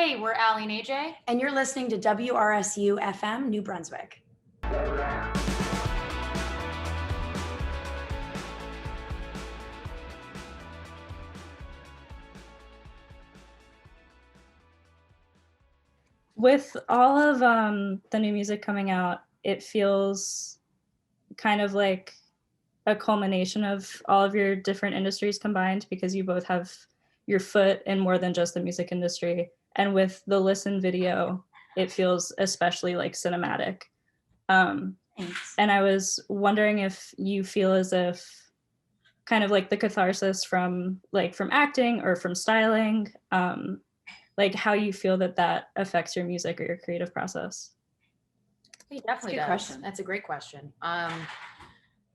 Hey, we're Aly and AJ. And you're listening to WRSU FM, New Brunswick. With all of the new music coming out, it feels kind of like a culmination of all of your different industries combined, because you both have your foot in more than just the music industry. And with the Listen video, it feels especially like cinematic. And I was wondering if you feel as if kind of like the catharsis from acting or from styling, like how you feel that affects your music or your creative process. It definitely does. Question. That's a great question.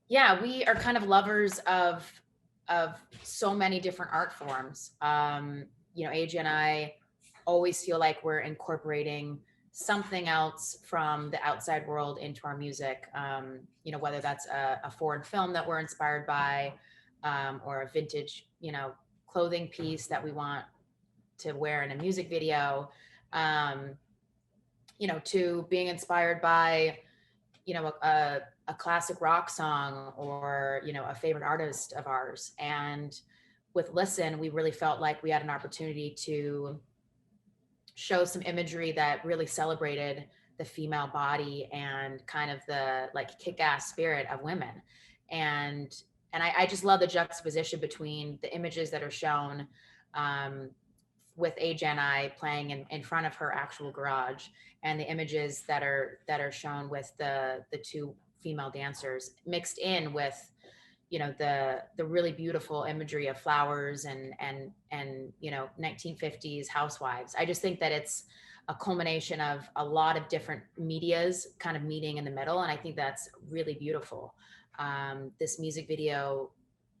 Yeah, we are kind of lovers of so many different art forms. AJ and I always feel like we're incorporating something else from the outside world into our music. Whether that's a foreign film that we're inspired by, or a vintage, clothing piece that we want to wear in a music video, to being inspired by, a classic rock song or, a favorite artist of ours. And with Listen, we really felt like we had an opportunity to show some imagery that really celebrated the female body and kind of the like kick-ass spirit of women. And I just love the juxtaposition between the images that are shown with AJ and I playing in front of her actual garage, and the images that are shown with the two female dancers mixed in with, the really beautiful imagery of flowers and 1950s housewives. I just think that it's a culmination of a lot of different medias kind of meeting in the middle, and I think that's really beautiful. This music video,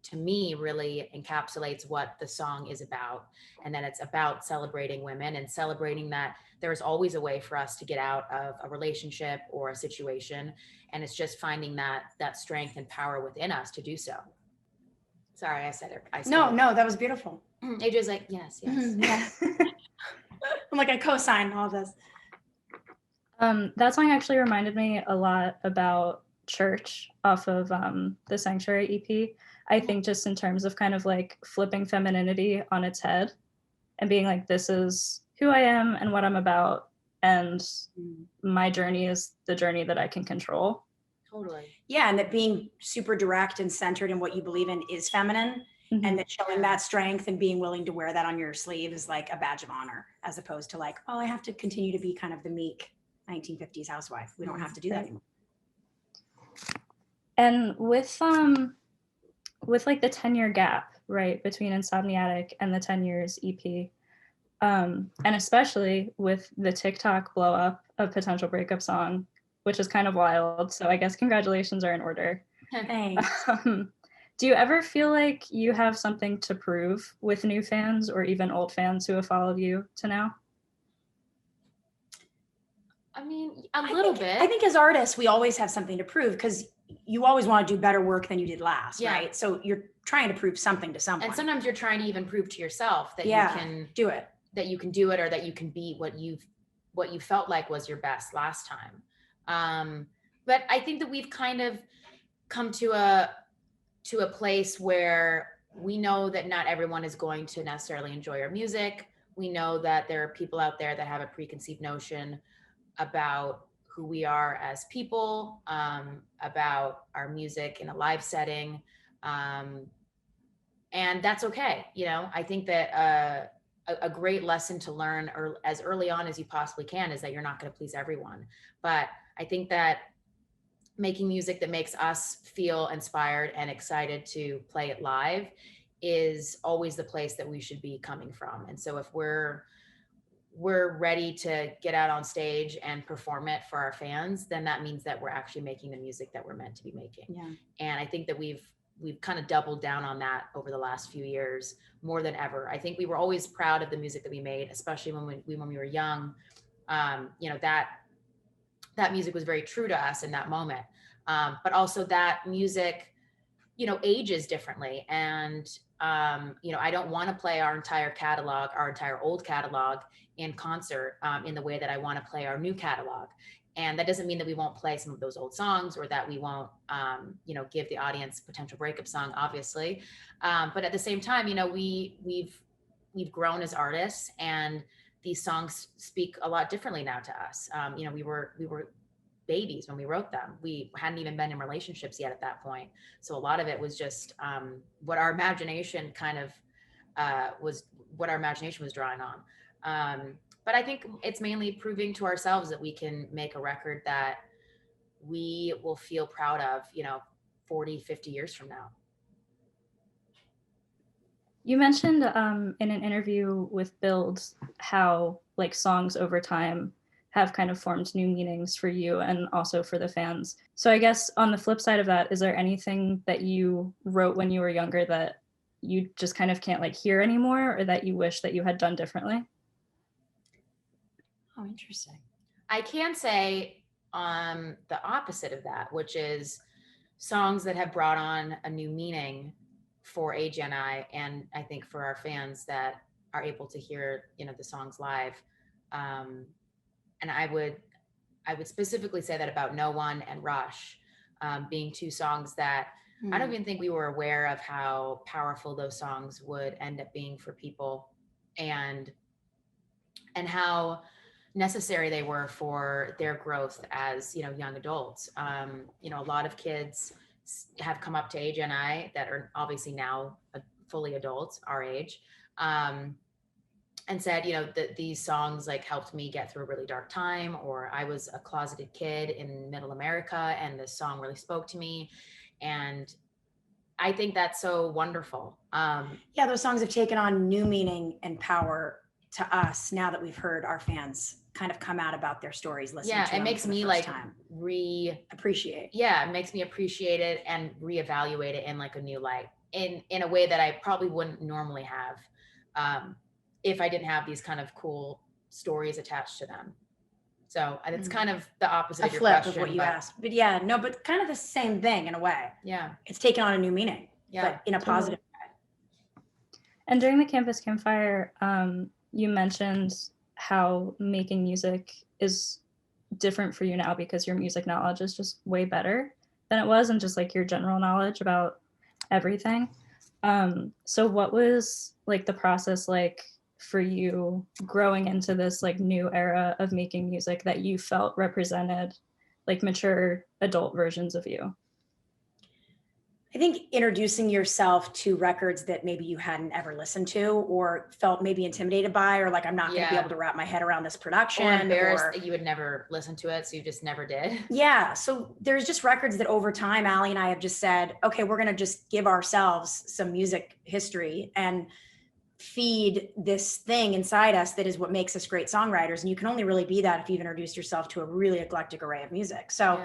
to me, really encapsulates what the song is about, and that it's about celebrating women and celebrating that there's always a way for us to get out of a relationship or a situation, and it's just finding that strength and power within us to do so. Sorry, I said it. No, that was beautiful. AJ's like, yes. Yes. I'm like, I co-sign all this. That song actually reminded me a lot about Church off of the Sanctuary EP. I think just in terms of kind of like flipping femininity on its head and being like, this is who I am and what I'm about, and my journey is the journey that I can control. Totally. Yeah, and that being super direct and centered in what you believe in is feminine, and that showing that strength and being willing to wear that on your sleeve is like a badge of honor, as opposed to like, oh, I have to continue to be kind of the meek 1950s housewife. We don't have to do that anymore. And with like the 10-year gap, right, between Insomniatic and the 10 Years EP, and especially with the TikTok blow up of Potential Breakup Song, which is kind of wild. So I guess congratulations are in order. Thanks. Do you ever feel like you have something to prove with new fans or even old fans who have followed you to now? I mean, a little bit. I think as artists, we always have something to prove, because you always want to do better work than you did last, right? So you're trying to prove something to someone. And sometimes you're trying to even prove to yourself that you can do it, or that you can be what you felt like was your best last time. But I think that we've kind of come to a place where we know that not everyone is going to necessarily enjoy our music. We know that there are people out there that have a preconceived notion about who we are as people, about our music in a live setting. And that's okay. I think that a great lesson to learn as early on as you possibly can is that you're not going to please everyone. But I think that making music that makes us feel inspired and excited to play it live is always the place that we should be coming from. And so if we're ready to get out on stage and perform it for our fans, then that means that we're actually making the music that we're meant to be making. Yeah. And I think that we've kind of doubled down on that over the last few years more than ever. I think we were always proud of the music that we made, especially when we were young. That music was very true to us in that moment. But also that music, ages differently. And You know, I don't want to play our entire catalog, our entire old catalog in concert in the way that I want to play our new catalog. And that doesn't mean that we won't play some of those old songs or that we won't, you know, give the audience a potential breakup song, obviously. But at the same time, you know, we've grown as artists, and these songs speak a lot differently now to us. You know, we were babies when we wrote them. We hadn't even been in relationships yet at that point. So a lot of it was just what our imagination kind of was drawing on. But I think it's mainly proving to ourselves that we can make a record that we will feel proud of, you know, 40, 50 years from now. You mentioned in an interview with Build how like songs over time have kind of formed new meanings for you and also for the fans. So I guess on the flip side of that, is there anything that you wrote when you were younger that you just kind of can't like hear anymore, or that you wish that you had done differently? Oh, interesting. I can say the opposite of that, which is songs that have brought on a new meaning for AJ and I think for our fans that are able to hear, you know, the songs live. And I would specifically say that about No One and Rush, being two songs that I don't even think we were aware of how powerful those songs would end up being for people, and how necessary they were for their growth as, you know, young adults. You know, a lot of kids have come up to AJ and I that are obviously now fully adults our age, and said, you know, that these songs like helped me get through a really dark time, or I was a closeted kid in middle America and this song really spoke to me. And I think that's so wonderful. Yeah, those songs have taken on new meaning and power to us now that we've heard our fans kind of come out about their stories. Listening to it them makes for the me first like time. appreciate. Yeah, it makes me appreciate it and reevaluate it in like a new light, in a way that I probably wouldn't normally have if I didn't have these kind of cool stories attached to them. So it's kind of the opposite of your question. Of what you asked. But yeah, no, but kind of the same thing in a way. Yeah. It's taken on a new meaning, but in a Totally. positive way. And during the Campus Campfire, you mentioned how making music is different for you now because your music knowledge is just way better than it was, and just like your general knowledge about everything. So what was like the process like for you growing into this like new era of making music that you felt represented like mature adult versions of you? I think introducing yourself to records that maybe you hadn't ever listened to or felt maybe intimidated by, or like, I'm not going to be able to wrap my head around this production. Or embarrassed that you would never listen to it, so you just never did. Yeah. So there's just records that over time, Aly and I have just said, okay, we're going to just give ourselves some music history and feed this thing inside us that is what makes us great songwriters. And you can only really be that if you've introduced yourself to a really eclectic array of music. So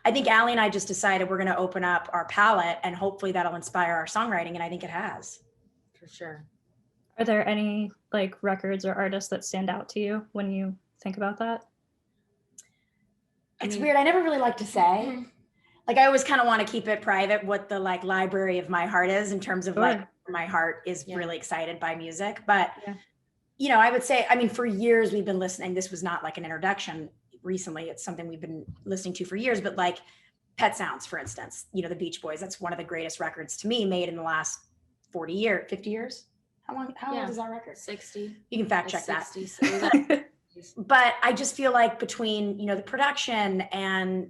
I think Aly and I just decided we're going to open up our palette, and hopefully that'll inspire our songwriting. And I think it has. For sure. Are there any like records or artists that stand out to you when you think about that? It's weird. I never really like to say. Like, I always kind of want to keep it private what the like library of my heart is in terms of like my heart is really excited by music. But, you know, I would say, I mean, for years we've been listening. This was not like an introduction recently. It's something we've been listening to for years, but like Pet Sounds, for instance, you know, the Beach Boys, that's one of the greatest records to me made in the last 50 years. How old is that record? 60. You can fact check 60, that. But I just feel like between, you know, the production and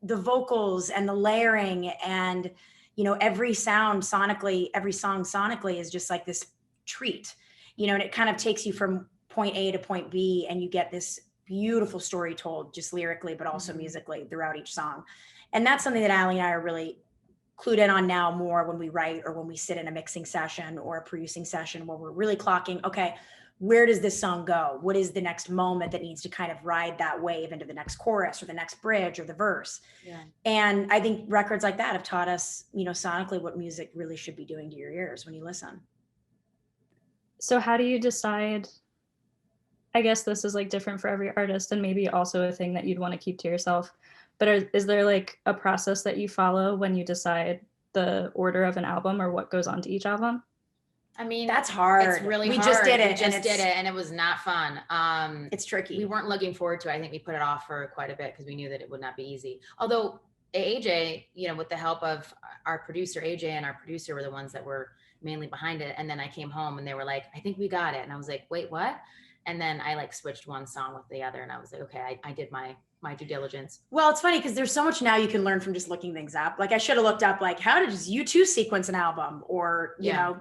the vocals and the layering and, you know, every song sonically is just like this treat, you know, and it kind of takes you from point A to point B, and you get this beautiful story told just lyrically, but also musically throughout each song. And that's something that Aly and I are really clued in on now more when we write or when we sit in a mixing session or a producing session where we're really clocking, okay, where does this song go? What is the next moment that needs to kind of ride that wave into the next chorus or the next bridge or the verse? Yeah. And I think records like that have taught us, you know, sonically what music really should be doing to your ears when you listen. So how do you decide, I guess this is like different for every artist and maybe also a thing that you'd want to keep to yourself, but is there like a process that you follow when you decide the order of an album or what goes on to each album? I mean, that's hard. It's really we hard. just did it. We just did it, and it was not fun. It's tricky. We weren't looking forward to it. I think we put it off for quite a bit because we knew that it would not be easy. Although AJ, you know, with the help of our producer AJ and our producer were the ones that were mainly behind it. And then I came home and they were like, I think we got it. And I was like, wait, what? And then I like switched one song with the other, and I was like, okay, I did my due diligence. Well, it's funny because there's so much now you can learn from just looking things up. Like I should have looked up like how did U2 sequence an album, or you know,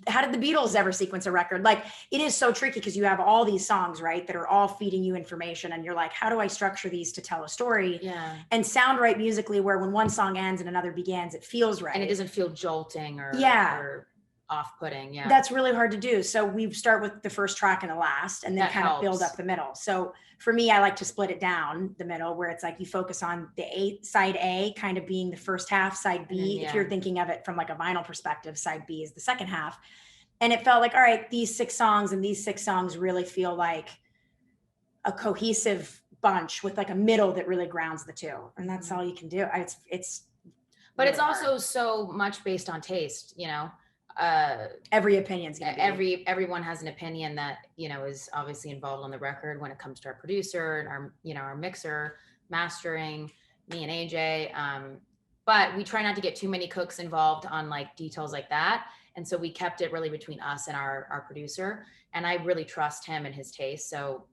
how did the Beatles ever sequence a record? Like it is so tricky because you have all these songs, right, that are all feeding you information, and you're like, how do I structure these to tell a story and sound right musically, where when one song ends and another begins, it feels right and it doesn't feel jolting or or off-putting. Yeah, that's really hard to do. So we start with the first track and the last, and then that kind of build up the middle. So for me, I like to split it down the middle, where it's like you focus on the side A kind of being the first half, side B, if you're thinking of it from like a vinyl perspective, side B is the second half. And it felt like, all right, these 6 songs and these 6 songs really feel like a cohesive bunch with like a middle that really grounds the two. And that's all you can do. It's but really it's also hard. So much based on taste, you know. Every opinion's gonna be. Everyone has an opinion that, you know, is obviously involved on the record when it comes to our producer and our, you know, our mixer, mastering, me and AJ. But we try not to get too many cooks involved on like details like that. And so we kept it really between us and our producer. And I really trust him and his taste. So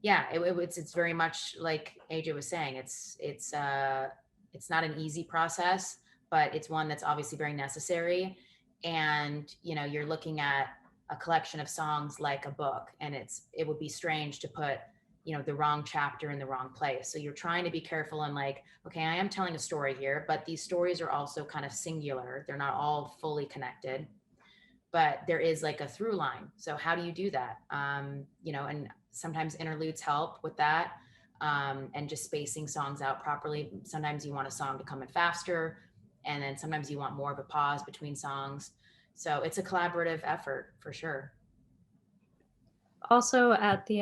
yeah, it's very much like AJ was saying, it's not an easy process, but it's one that's obviously very necessary. And, you know, you're looking at a collection of songs like a book, and it would be strange to put, you know, the wrong chapter in the wrong place. So you're trying to be careful and like, okay, I am telling a story here, but these stories are also kind of singular. They're not all fully connected, but there is like a through line. So how do you do that? You know, and sometimes interludes help with that, and just spacing songs out properly. Sometimes you want a song to come in faster, and then sometimes you want more of a pause between songs. So it's a collaborative effort for sure. Also at the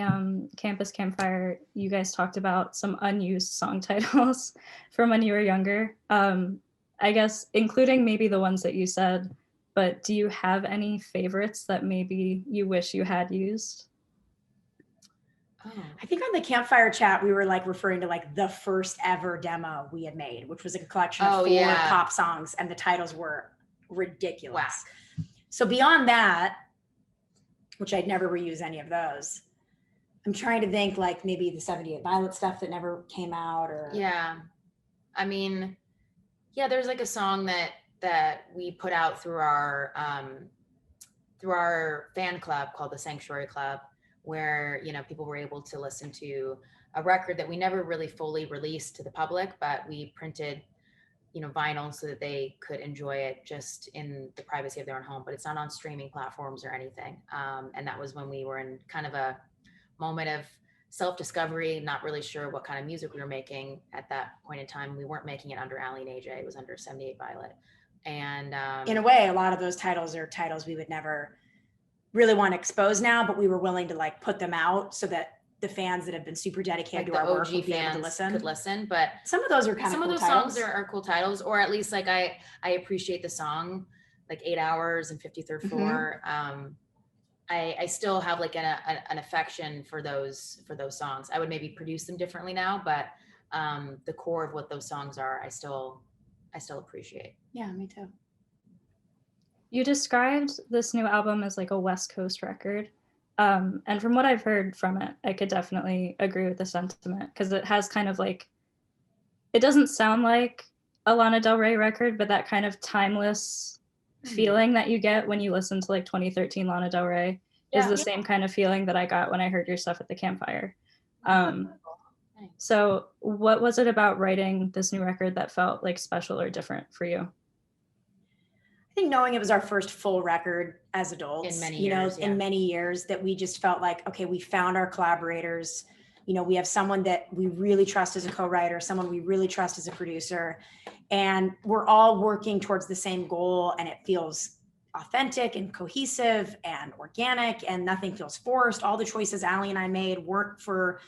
campus campfire, you guys talked about some unused song titles from when you were younger. I guess including maybe the ones that you said, but do you have any favorites that maybe you wish you had used? I think on the campfire chat, we were like referring to like the first ever demo we had made, which was like a collection of 4 pop songs, and the titles were ridiculous. Wow. So beyond that, which I'd never reuse any of those, I'm trying to think like maybe the 78 Violet stuff that never came out, or I mean, there's like a song that we put out through our fan club called the Sanctuary Club, where, you know, people were able to listen to a record that we never really fully released to the public, but we printed, you know, vinyl so that they could enjoy it just in the privacy of their own home, but it's not on streaming platforms or anything. And that was when we were in kind of a moment of self-discovery, not really sure what kind of music we were making at that point in time. We weren't making it under Aly AJ, it was under 78 Violet. And in a way, a lot of those titles are titles we would never really want to expose now, but we were willing to like put them out so that the fans that have been super dedicated like to our work would be able to could listen. But some of those are kind of cool. Some of those songs are cool titles, or at least like I appreciate the song, like 8 Hours and 53rd Floor. I still have like an affection for those songs. I would maybe produce them differently now, but the core of what those songs are, I still appreciate. Yeah, me too. You described this new album as like a West Coast record. And from what I've heard from it, I could definitely agree with the sentiment, because it has kind of like, it doesn't sound like a Lana Del Rey record, but that kind of timeless feeling that you get when you listen to like 2013 Lana Del Rey is the same kind of feeling that I got when I heard your stuff at the campfire. So what was it about writing this new record that felt like special or different for you? I think knowing it was our first full record as adults, in many years, that we just felt like, okay, we found our collaborators. You know, we have someone that we really trust as a co-writer, someone we really trust as a producer, and we're all working towards the same goal, and it feels authentic and cohesive and organic, and nothing feels forced. All the choices Aly and I made weren't for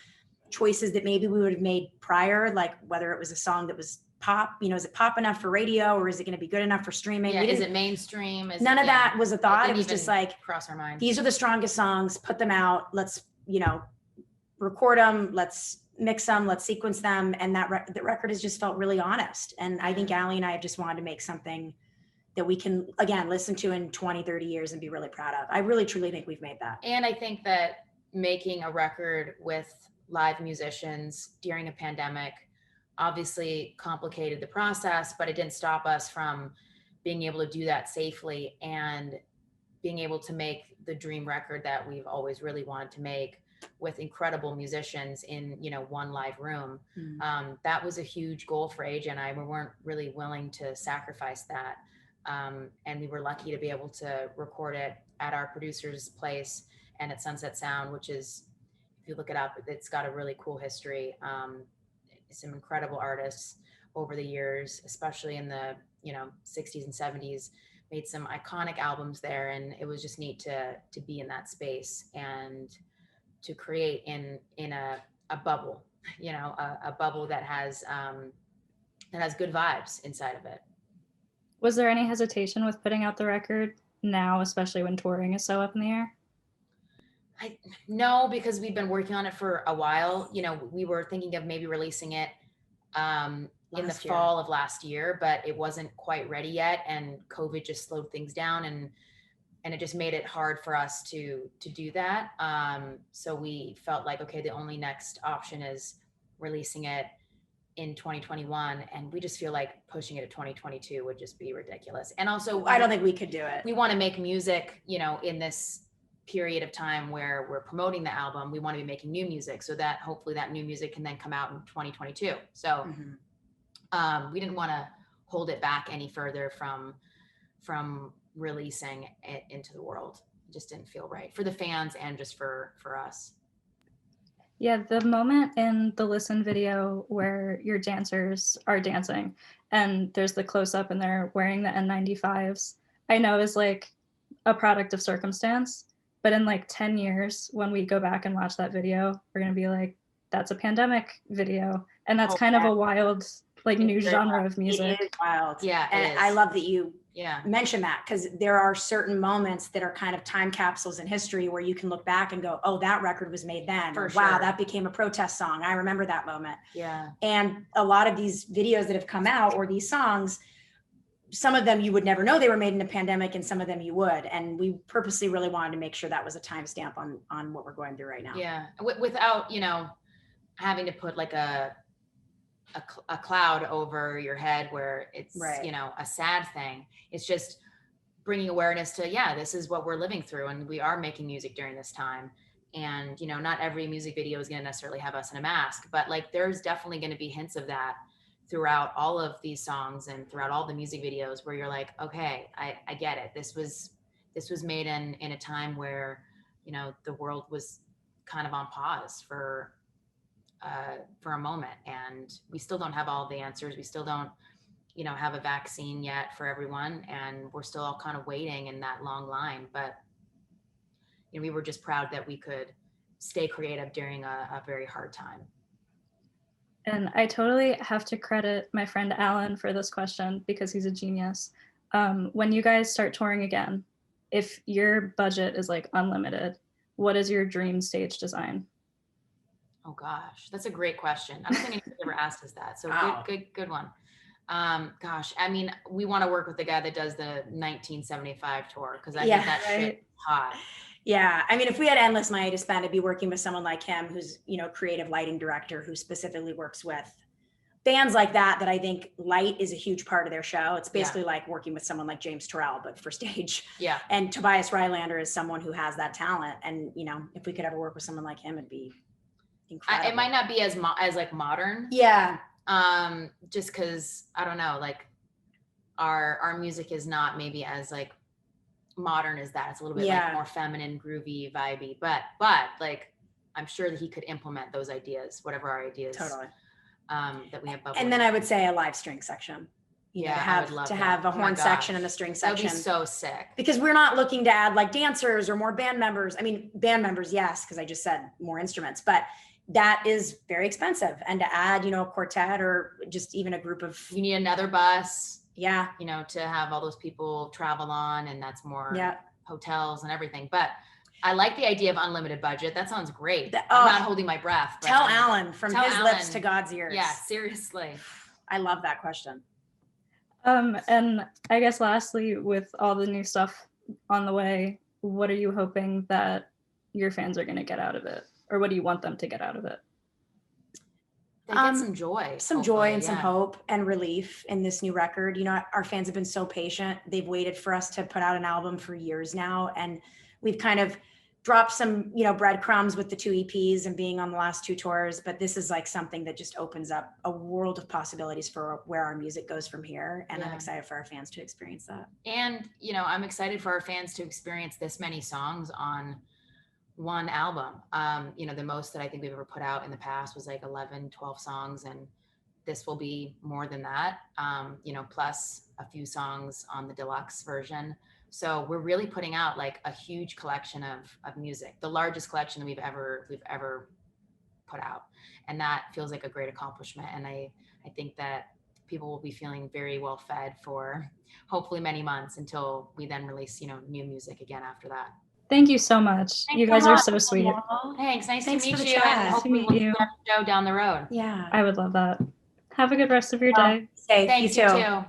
choices that maybe we would have made prior, like whether it was a song that was pop? You know, is it pop enough for radio, or is it going to be good enough for streaming? Yeah, is it mainstream? None of that was a thought. It was just like, cross our minds. These are the strongest songs, put them out. Let's, you know, record them. Let's mix them. Let's sequence them. And the record has just felt really honest. And I think Aly and I have just wanted to make something that we can, again, listen to in 20, 30 years and be really proud of. I really, truly think we've made that. And I think that making a record with live musicians during a pandemic obviously complicated the process, but it didn't stop us from being able to do that safely and being able to make the dream record that we've always really wanted to make with incredible musicians in, you know, one live room. That was a huge goal for AJ and I. We weren't really willing to sacrifice that. And we were lucky to be able to record it at our producer's place and at Sunset Sound, which is, if you look it up, it's got a really cool history. Some incredible artists over the years, especially in the, you know, 60s and 70s, made some iconic albums there. And it was just neat to be in that space and to create in a bubble, you know, a bubble that has good vibes inside of it. Was there any hesitation with putting out the record now, especially when touring is so up in the air? No, because we've been working on it for a while. You know, we were thinking of maybe releasing it in the fall of last year, but it wasn't quite ready yet. And COVID just slowed things down and it just made it hard for us to do that. So we felt like, okay, the only next option is releasing it in 2021. And we just feel like pushing it to 2022 would just be ridiculous. And also, I don't think we could do it. We want to make music, you know, in this period of time where we're promoting the album. We want to be making new music so that hopefully that new music can then come out in 2022. So we didn't want to hold it back any further from releasing it into the world. It just didn't feel right for the fans and just for us. Yeah, the moment in the Listen video where your dancers are dancing and there's the close up and they're wearing the N95s, I know is like a product of circumstance, but in like 10 years, when we go back and watch that video, we're going to be like, that's a pandemic video. And that's kind of a wild, like new genre of music. It is wild. Yeah. And I love that you mention that, because there are certain moments that are kind of time capsules in history where you can look back and go, oh, that record was made then. For wow, sure. that became a protest song. I remember that moment. Yeah. And a lot of these videos that have come out, or these songs, some of them you would never know they were made in a pandemic, and some of them you would. And we purposely really wanted to make sure that was a timestamp on what we're going through right now. Yeah. Without, you know, having to put like a cloud over your head where it's, you know, a sad thing. It's just bringing awareness to, yeah, this is what we're living through. And we are making music during this time. And, you know, not every music video is going to necessarily have us in a mask, but like, there's definitely going to be hints of that throughout all of these songs and throughout all the music videos where you're like, okay, I get it. This was made in a time where, you know, the world was kind of on pause for a moment, and we still don't have all the answers. We still don't, you know, have a vaccine yet for everyone, and we're still all kind of waiting in that long line. But, you know, we were just proud that we could stay creative during a very hard time. And I totally have to credit my friend Alan for this question because he's a genius. When you guys start touring again, if your budget is like unlimited, what is your dream stage design? Oh gosh, that's a great question. I don't think anyone's ever asked us that. So good one. Gosh, I mean, we want to work with the guy that does the 1975 tour, because I think that shit hot. Yeah, I mean, if we had endless money to spend, I'd be working with someone like him, who's, you know, creative lighting director, who specifically works with bands like that I think light is a huge part of their show. It's basically like working with someone like James Turrell, but for stage. Yeah. And Tobias Rylander is someone who has that talent. And, you know, if we could ever work with someone like him, it'd be incredible. It might not be as like modern. Yeah. Just because, I don't know, like our music is not maybe as like modern as that. It's a little bit like more feminine, groovy, vibey, but like I'm sure that he could implement those ideas, whatever our ideas that we have bubbling. And then I would say a live string section. I would love to have a horn section and a string section. That'd be so sick. Because we're not looking to add like dancers or more band members. I mean, band members, yes, because I just said more instruments, but that is very expensive. And to add, a quartet or just even a group of, You need another bus, yeah, to have all those people travel on, and that's more yeah. hotels and everything. But I like the idea of unlimited budget. That sounds great. The- I'm oh, not holding my breath. but Tell I'm- Alan from tell his lips Alan. to God's ears. Yeah, seriously. I love that question. And I guess lastly, with all the new stuff on the way, what are you hoping that your fans are going to get out of it? Or what do you want them to get out of it? They get some joy. Some joy and some hope and relief in this new record. Our fans have been so patient. They've waited for us to put out an album for years now. And we've kind of dropped some, breadcrumbs with the 2 EPs and being on the last 2 tours. But this is like something that just opens up a world of possibilities for where our music goes from here. And I'm excited for our fans to experience that. And, I'm excited for our fans to experience this many songs on one album. The most that I think we've ever put out in the past was like 11, 12 songs. And this will be more than that, plus a few songs on the deluxe version. So we're really putting out like a huge collection of music, the largest collection that we've ever put out. And that feels like a great accomplishment. And I think that people will be feeling very well fed for hopefully many months until we then release, new music again after that. Thank you so much. Thanks you guys so are much. so sweet. Thanks. Nice to Thanks meet for the you. chat. And hopefully Nice to meet we'll see you show down the road. Yeah. I would love that. Have a good rest of your day. Safe. Thanks, You too. you too.